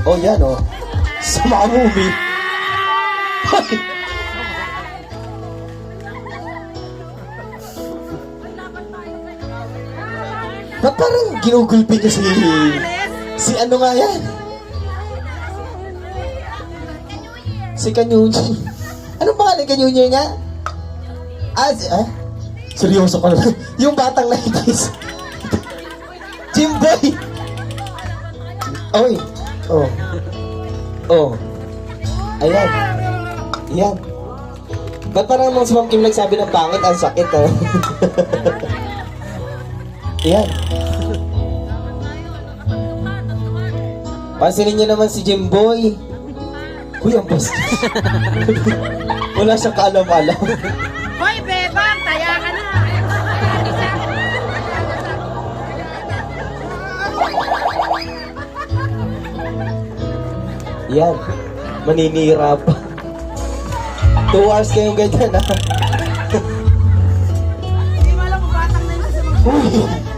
Oh, yan, oh. Sa mga movie. Ba't parang ginugulpi niyo si ano nga yan? Si Kanyunyi. Anong pangalan Kanyunyi niya? Seryoso ka naman. Yung batang 90s. Jimboy! Oy! Oh. Oh. Ayan. Ayan. Ba't parang nung si Ma'am Kim nagsabi ng pangit, ang sakit, ah. Ayan. Pansinin niyo naman si Jimboy. Uy, ang bastos. Wala siyang kaalam-alam. Hoy, Bebang! Taya ka na! Yan. Maninira pa. 2 hours kayong ganyan, ha? Hindi mo alam kung batang na yun sa mga... Uy!